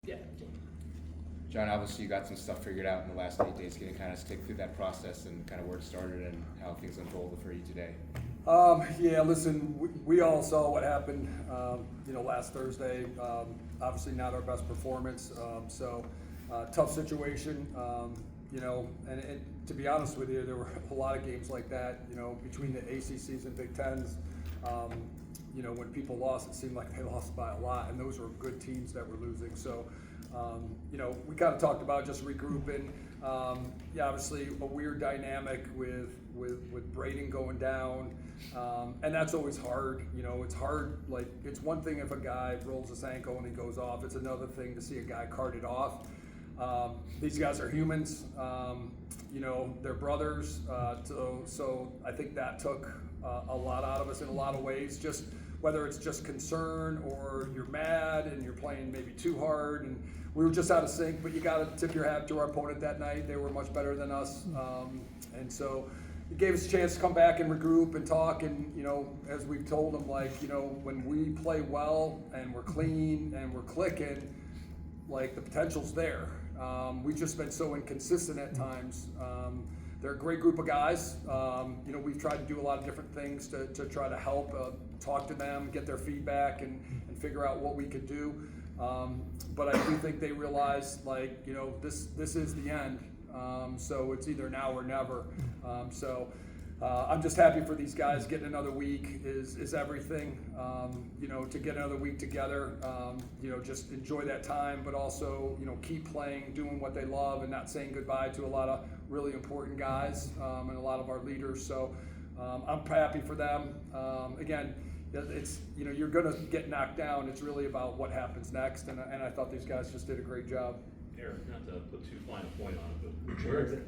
Yeah. John, obviously you got some stuff figured out in the last 8 days. Can you kind of stick through that process and kind of where it started and how things unfolded for you today? Yeah, listen, we all saw what happened, last Thursday. Obviously not our best performance, tough situation, and to be honest with you, there were a lot of games like that, between the ACCs and Big Tens. When people lost, it seemed like they lost by a lot, and those were good teams that were losing. So, we kind of talked about just regrouping. Obviously a weird dynamic with Braden going down, and that's always hard. It's hard. Like, it's one thing if a guy rolls his ankle and he goes off. It's another thing to see a guy carted off. These guys are humans. They're brothers. So I think that took a lot out of us in a lot of ways. Just whether it's just concern or you're mad and you're playing maybe too hard, and we were just out of sync. But you got to tip your hat to our opponent that night. They were much better than us, and so it gave us a chance to come back and regroup and talk. And as we've told them, when we play well and we're clean and we're clicking, the potential's there. We've just been so inconsistent at times. They're a great group of guys. We've tried to do a lot of different things to try to help, talk to them, get their feedback, and figure out what we could do. But I do think they realize, this is the end. So it's either now or never. I'm just happy for these guys. Getting another week is everything. To get another week together, just enjoy that time, but also, keep playing, doing what they love, and not saying goodbye to a lot of really important guys and a lot of our leaders. So I'm happy for them. Again, it's, you're going to get knocked down. It's really about what happens next, and I thought these guys just did a great job. Eric, not to put too fine a point on it, but where is it?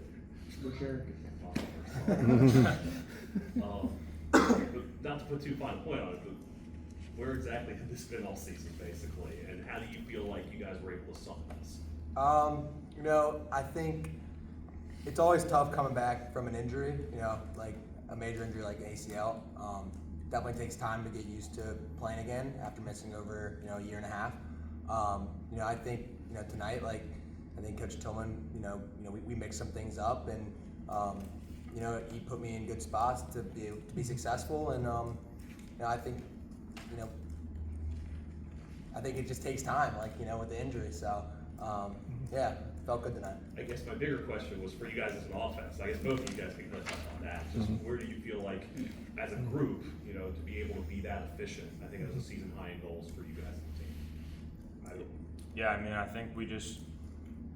Not to put too fine a point on it, but where exactly has this been all season, basically, and how do you feel like you guys were able to solve this? I think it's always tough coming back from an injury, like a major injury like ACL. Definitely takes time to get used to playing again after missing over, a year and a half. I think, tonight, I think Coach Tillman, we mixed some things up, and he put me in good spots to be successful, and I think it just takes time, with the injury. So felt good tonight. I guess my bigger question was for you guys as an offense. I guess both of you guys can touch on that. Just where do you feel like, as a group, to be able to be that efficient? I think that was a season high in goals for you guys as a team. I think we just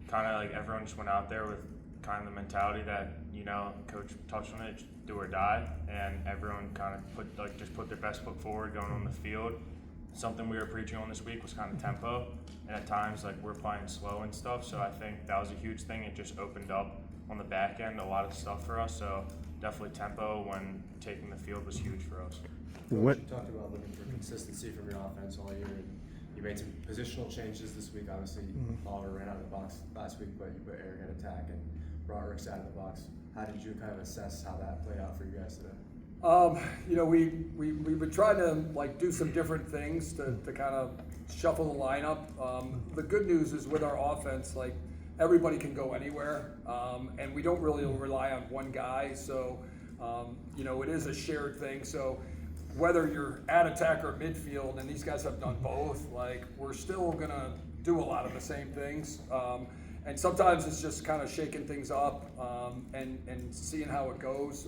kind of everyone just went out there with kind of the mentality that Coach touched on it, do or die, and everyone kind of put their best foot forward going on the field. Something we were preaching on this week was kind of tempo, and at times we're playing slow and stuff. So I think that was a huge thing. It just opened up on the back end a lot of stuff for us. So definitely tempo when taking the field was huge for us. Coach, you talked about looking for consistency from your offense all year, and you made some positional changes this week. Obviously, Oliver ran out of the box last week, but you put Eric at attack and brought Rick's out of the box. How did you kind of assess how that played out for you guys today? We've been trying to do some different things to kind of shuffle the lineup. The good news is with our offense, everybody can go anywhere, and we don't really rely on one guy. So, it is a shared thing. So whether you're at attack or midfield, and these guys have done both, we're still gonna do a lot of the same things. And sometimes it's just kind of shaking things up and seeing how it goes.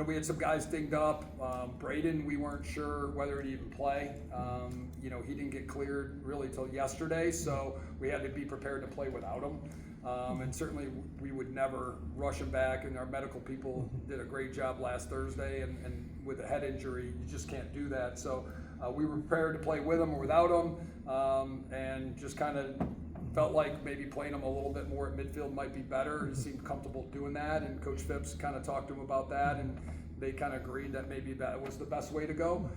We had some guys dinged up. Braden, we weren't sure whether he'd even play. He didn't get cleared really till yesterday, so we had to be prepared to play without him. And certainly we would never rush him back, and our medical people did a great job last Thursday, and with a head injury, you just can't do that. So we were prepared to play with him or without him, and just kind of felt like maybe playing him a little bit more at midfield might be better. He seemed comfortable doing that, and Coach Phipps kind of talked to him about that, and they kind of agreed that maybe that was the best way to go.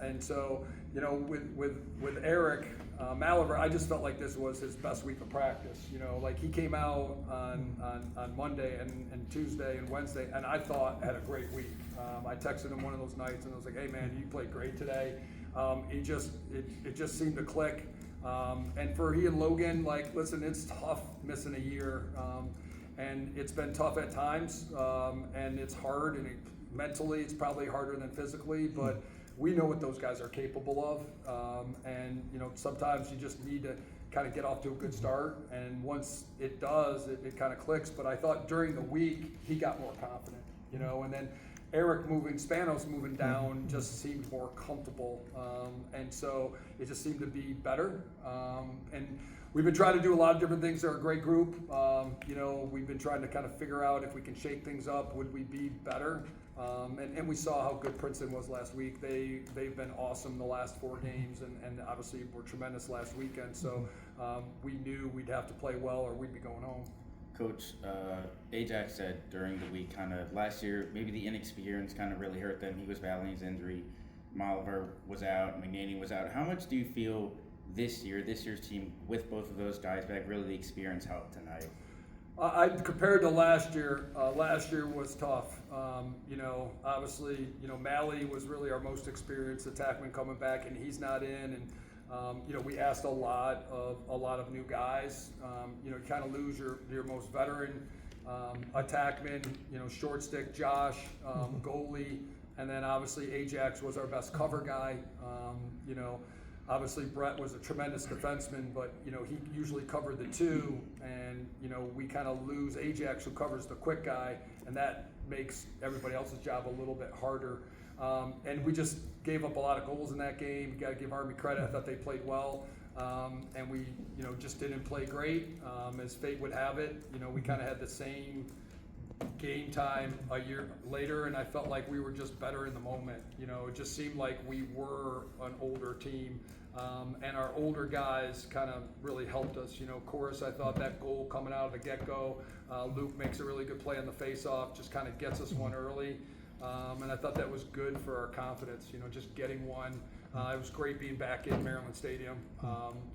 And so, with Eric Maliver, I just felt like this was his best week of practice. He came out on Monday and Tuesday and Wednesday, and I thought had a great week. I texted him one of those nights, and I was like, "Hey man, you played great today." It just seemed to click. And for he and Logan, like, listen, it's tough missing a year. And it's been tough at times, and it's hard, and mentally it's probably harder than physically, but we know what those guys are capable of. And, you know, sometimes you just need to kind of get off to a good start, and once it does, it kind of clicks. But I thought during the week he got more confident, you know, and then Spanos moving down just seemed more comfortable, and so it just seemed to be better. And we've been trying to do a lot of different things. They're a great group. You know, we've been trying to kind of figure out if we can shake things up, would we be better? And we saw how good Princeton was last week. They've been awesome the last 4 games, and obviously were tremendous last weekend. So we knew we'd have to play well or we'd be going home. Coach, Ajax said during the week, kind of last year, maybe the inexperience kind of really hurt them. He was battling his injury. Oliver was out, McNaney was out. How much do you feel this year's team, with both of those guys back, really the experience helped tonight? Compared to last year was tough. You know, obviously, you know, Malley was really our most experienced attackman coming back, and he's not in. And you know, we asked a lot of new guys. You know, you kind of lose your most veteran attackman. You know, short stick Josh, goalie, and then obviously Ajax was our best cover guy. You know. Obviously, Brett was a tremendous defenseman, but, you know, he usually covered the 2, and, you know, we kind of lose Ajax, who covers the quick guy, and that makes everybody else's job a little bit harder. And we just gave up a lot of goals in that game. You got to give Army credit. I thought they played well, and we, you know, just didn't play great. As fate would have it, you know, we kind of had the same game time a year later, and I felt like we were just better in the moment. You know, it just seemed like we were an older team, and our older guys kind of really helped us. You know, of course, I thought that goal coming out of the get-go, Luke makes a really good play on the face-off, just kind of gets us one early, and I thought that was good for our confidence, you know, just getting one. It was great being back in Maryland Stadium,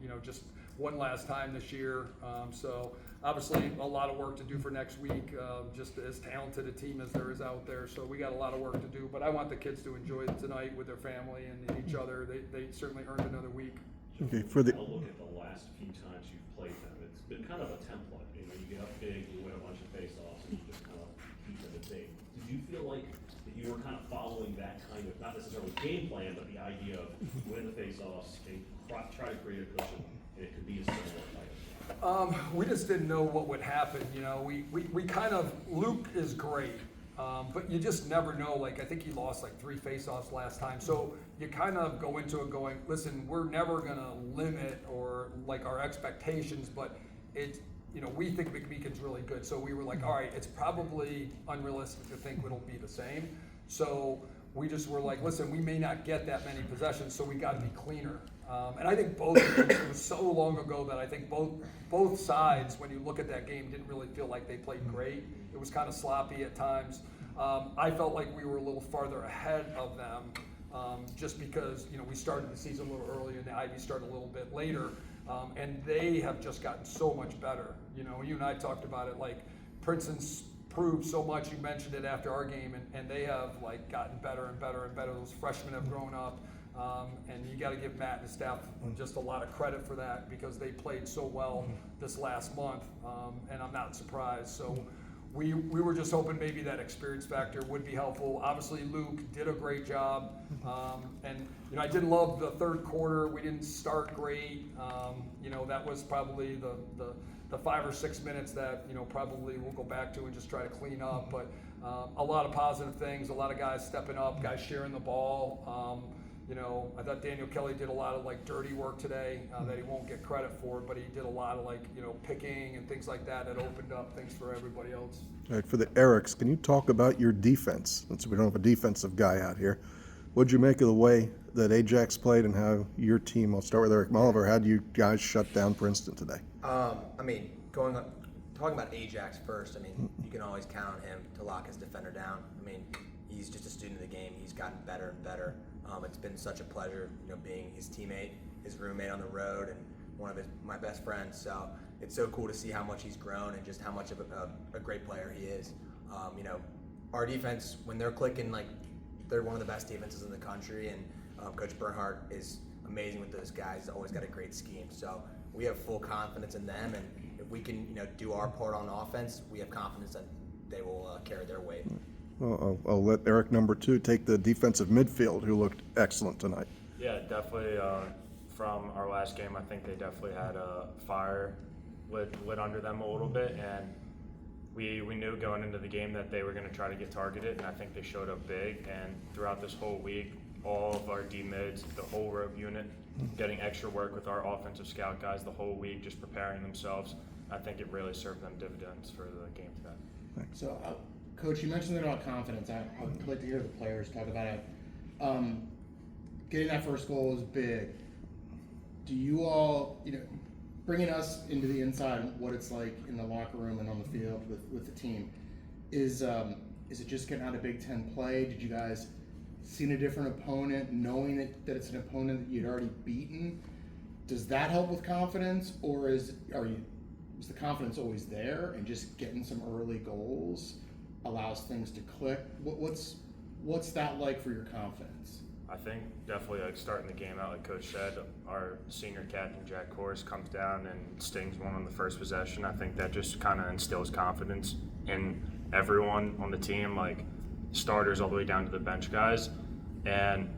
you know, just one last time this year. So obviously a lot of work to do for next week, just as talented a team as there is out there. So we got a lot of work to do, but I want the kids to enjoy tonight with their family and each other. They certainly earned another week. Okay, for the I'll look at the last few times you've played them. It's been kind of a template. You know, you get up big, you win a bunch of face-offs, and you just kind of keep them at big. Did you feel like that you were kind of following that kind of, not necessarily game plan, but the idea of win the face-offs and try to create a cushion, and it could be a similar type? We just didn't know what would happen. You know, we kind of, Luke is great, but you just never know. Like, I think he lost like 3 face-offs last time. So you kind of go into it going, listen, we're never going to limit or like our expectations, but it's, you know, we think McMeekin's really good. So we were like, all right, it's probably unrealistic to think it'll be the same. So we just were like, listen, we may not get that many possessions, so we got to be cleaner. And I think both, it was so long ago that I think both sides, when you look at that game, didn't really feel like they played great. It was kind of sloppy at times. I felt like we were a little farther ahead of them, just because, you know, we started the season a little earlier and the Ivy started a little bit later. And they have just gotten so much better. You know, you and I talked about it, like Princeton's proved so much. You mentioned it after our game, and they have like gotten better and better and better. Those freshmen have grown up. And you got to give Matt and his staff just a lot of credit for that, because they played so well this last month, and I'm not surprised. So we were just hoping maybe that experience factor would be helpful. Obviously, Luke did a great job, and you know, I did love the third quarter. We didn't start great. You know, that was probably the 5 or 6 minutes that, you know, probably we'll go back to and just try to clean up. But a lot of positive things, a lot of guys stepping up, guys sharing the ball. You know, I thought Daniel Kelly did a lot of like dirty work today that he won't get credit for, but he did a lot of like, you know, picking and things like that opened up things for everybody else. all right, for the Erics, can you talk about your defense? Since we don't have a defensive guy out here, what'd you make of the way that Ajax played and how your team? I'll start with Eric Molliver. How do you guys shut down Princeton today? I mean, talking about Ajax first, I mean, you can always count on him to lock his defender down. I mean, he's just a student of the game. He's gotten better and better. It's been such a pleasure, you know, being his teammate, his roommate on the road, and one of my best friends. So it's so cool to see how much he's grown and just how much of a great player he is. You know, our defense, when they're clicking, like, they're one of the best defenses in the country, and Coach Bernhardt is amazing with those guys. Always got a great scheme. So we have full confidence in them, and if we can, do our part on offense, we have confidence that they will carry their weight. Well, I'll let Eric, number 2, take the defensive midfield, who looked excellent tonight. Yeah, definitely. From our last game, I think they definitely had a fire lit under them a little bit, and we knew going into the game that they were going to try to get targeted, and I think they showed up big. And throughout this whole week, all of our D mids, the whole rope unit, getting extra work with our offensive scout guys the whole week, just preparing themselves. I think it really served them dividends for the game today. So, Coach, you mentioned something about confidence. I'd like to hear the players talk about it. Getting that first goal is big. Do you all, bringing us into the inside, what it's like in the locker room and on the field with the team, is it just getting out of Big Ten play? Did you guys see a different opponent, knowing that it's an opponent that you'd already beaten? Does that help with confidence, or is the confidence always there and just getting some early goals allows things to click? What's that like for your confidence? I think definitely starting the game out, like Coach said, our senior captain, Jack Kors, comes down and stings one on the first possession. I think that just kind of instills confidence in everyone on the team, like starters all the way down to the bench guys. And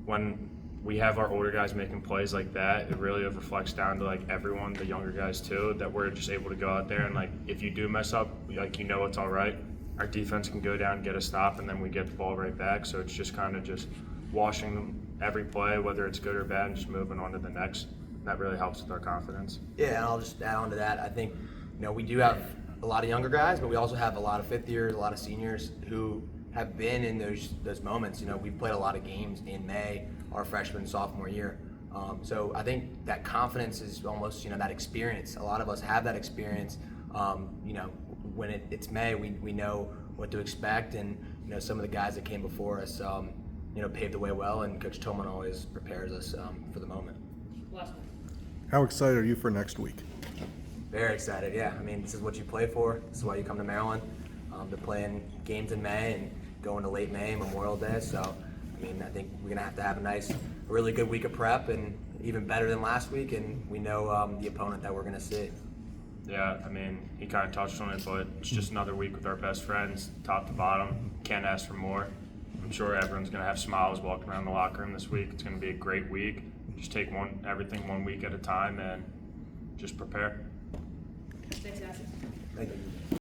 when we have our older guys making plays like that, it really reflects down to everyone, the younger guys too, that we're just able to go out there and if you do mess up, it's all right. Our defense can go down, get a stop, and then we get the ball right back. So it's just kind of just washing them every play, whether it's good or bad, and just moving on to the next. That really helps with our confidence. Yeah, and I'll just add on to that. I think, we do have a lot of younger guys, but we also have a lot of fifth years, a lot of seniors who have been in those moments. We've played a lot of games in May, our freshman and sophomore year. So I think that confidence is almost, that experience. A lot of us have that experience. When it's May, we know what to expect, and some of the guys that came before us, paved the way well, and Coach Tillman always prepares us for the moment. How excited are you for next week? Very excited, yeah. This is what you play for. This is why you come to Maryland. They're playing games in May and going to late May, Memorial Day. So, I think we're going to have a really good week of prep, and even better than last week, and we know the opponent that we're going to see. Yeah, he kind of touched on it, but it's just another week with our best friends, top to bottom. Can't ask for more. I'm sure everyone's going to have smiles walking around the locker room this week. It's going to be a great week. Just take everything 1 week at a time and just prepare. Thanks, guys. Thank you.